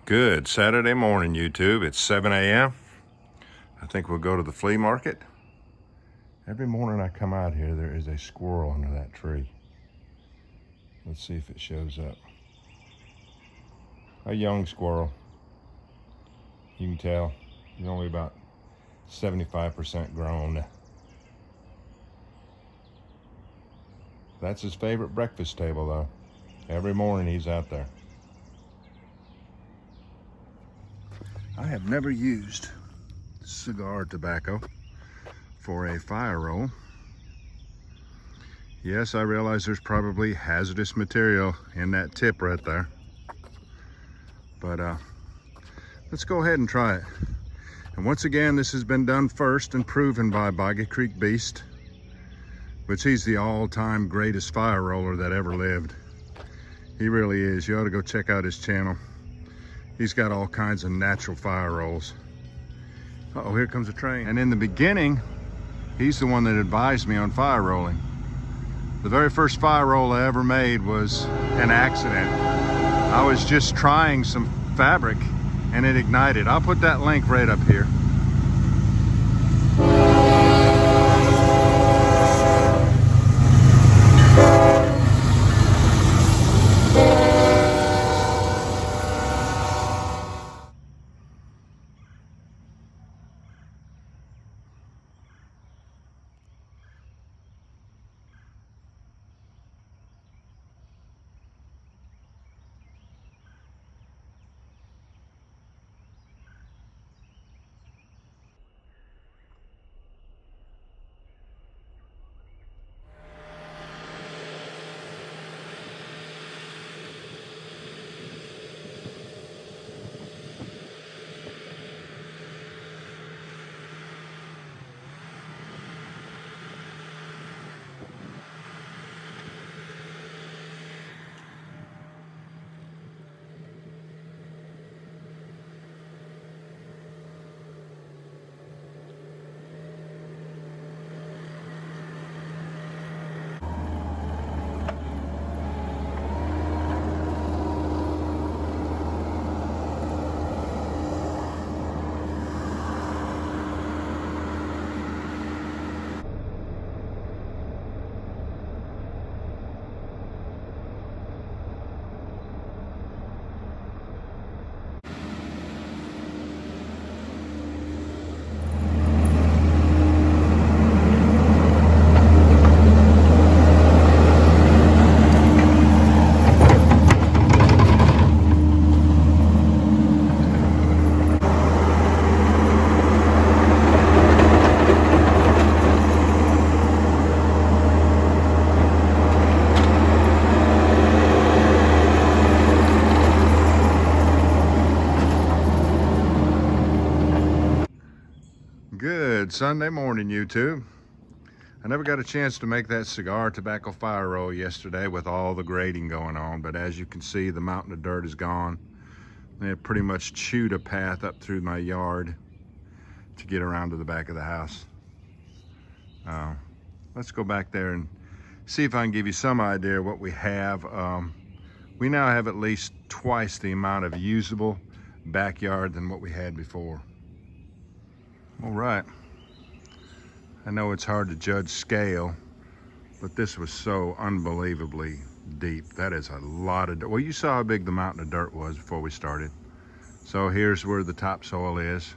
Good Saturday morning, YouTube. It's 7 a.m. I think we'll go to the flea market. Every morning I come out here, there is a squirrel under that tree. Let's see if it shows up. A young squirrel. You can tell he's only about 75% grown. That's his favorite breakfast table, though. Every morning he's out there. I have never used cigar tobacco for a fire roll. Yes, I realize there's probably hazardous material in that tip right there. But let's go ahead and try it. And once again, this has been done first and proven by Boggy Creek Beast, which he's the all-time greatest fire roller that ever lived. He really is. You ought to go check out his channel. He's got all kinds of natural fire rolls. Uh-oh, here comes a train. And in the beginning, he's the one that advised me on fire rolling. The very first fire roll I ever made was an accident. I was just trying some fabric and it ignited. I'll put that link right up here. Good Sunday morning, YouTube. I never got a chance to make that cigar tobacco fire roll yesterday with all the grading going on, but as you can see, the mountain of dirt is gone. They had pretty much chewed a path up through my yard to get around to the back of the house. Let's go back there and see if I can give you some idea of what we have. We now have at least twice the amount of usable backyard than what we had before. All right, I know it's hard to judge scale, but this was so unbelievably deep. That is a lot of dirt. Well, you saw how big the mountain of dirt was before we started. So here's where the topsoil is.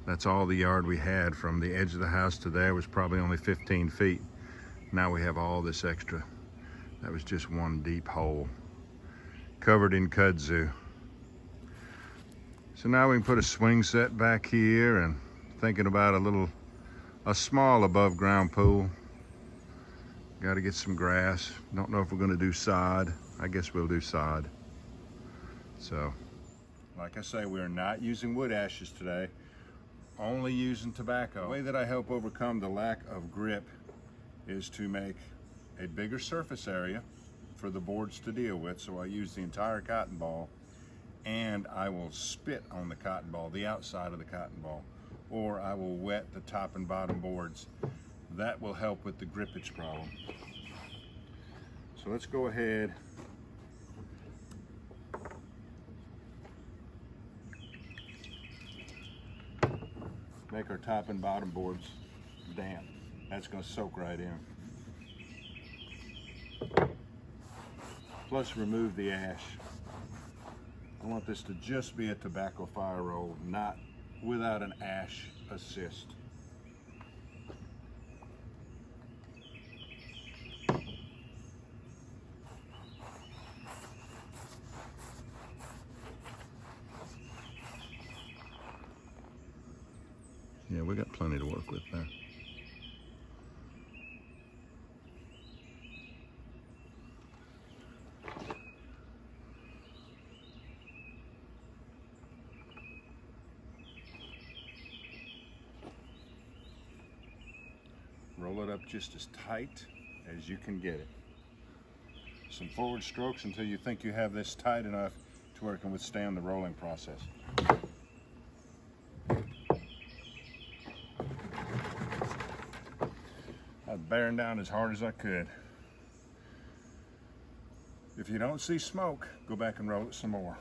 That's all the yard we had. From the edge of the house to there was probably only 15 feet. Now we have all this extra. That was just one deep hole covered in kudzu. So now we can put a swing set back here and thinking about a small above ground pool. Got to get some grass. Don't know if we're going to do sod. I guess we'll do sod. So, like I say, we're not using wood ashes today, only using tobacco. The way that I help overcome the lack of grip is to make a bigger surface area for the boards to deal with. So I use the entire cotton ball, and I will spit on the cotton ball, the outside of the cotton ball, or I will wet the top and bottom boards. That will help with the grippage problem. So let's go ahead make our top and bottom boards damp. That's going to soak right in. Plus remove the ash. I want this to just be a tobacco fire roll, not without an ash assist. Yeah, we got plenty to work with there. Roll it up just as tight as you can get it. Some forward strokes until you think you have this tight enough to where it can withstand the rolling process. I was bearing down as hard as I could. If you don't see smoke, go back and roll it some more.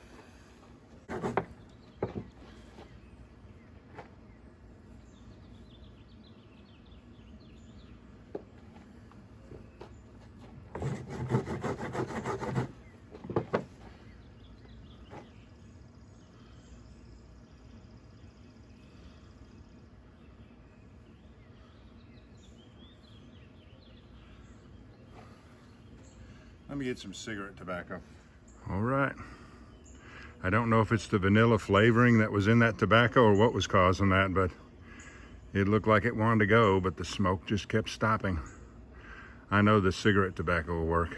Let me get some cigarette tobacco. All right. I don't know if it's the vanilla flavoring that was in that tobacco or what was causing that, but it looked like it wanted to go, but the smoke just kept stopping. I know the cigarette tobacco will work.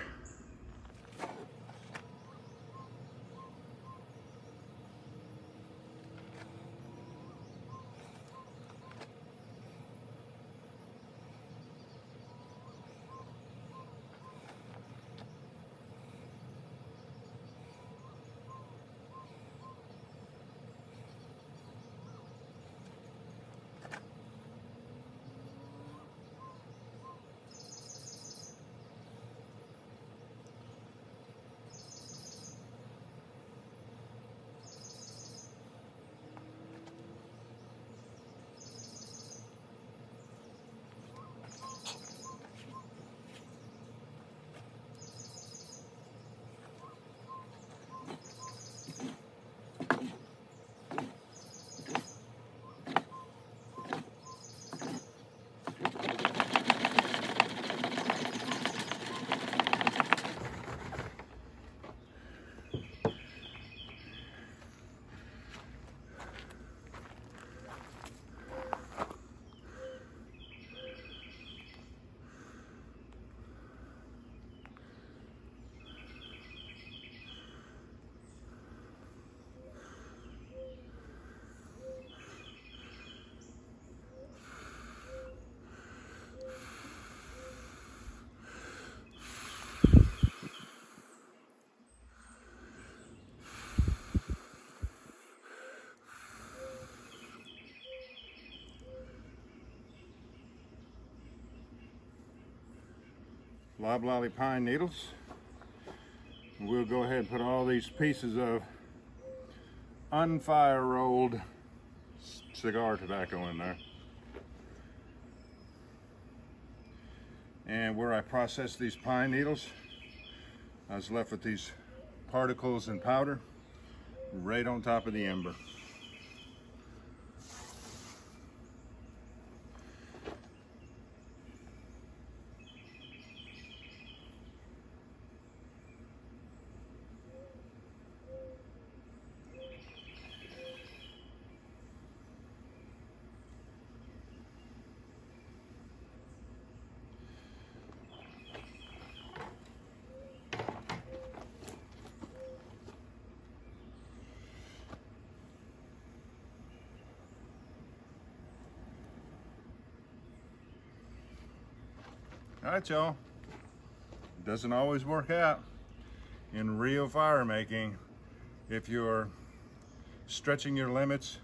Loblolly pine needles. We'll go ahead and put all these pieces of unfire rolled cigar tobacco in there. And where I processed these pine needles, I was left with these particles and powder right on top of the ember. All right, y'all. It doesn't always work out in real fire making. If you're stretching your limits,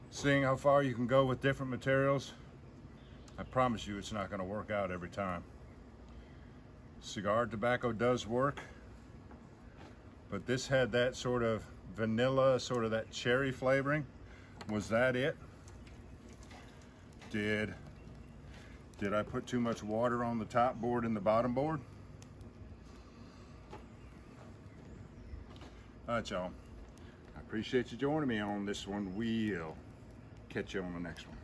seeing how far you can go with different materials, I promise you it's not going to work out every time. Cigar tobacco does work, but this had that sort of vanilla, sort of that cherry flavoring. Was that it? did I put too much water on the top board and the bottom board? All right, y'all. I appreciate you joining me on this one. We'll catch you on the next one.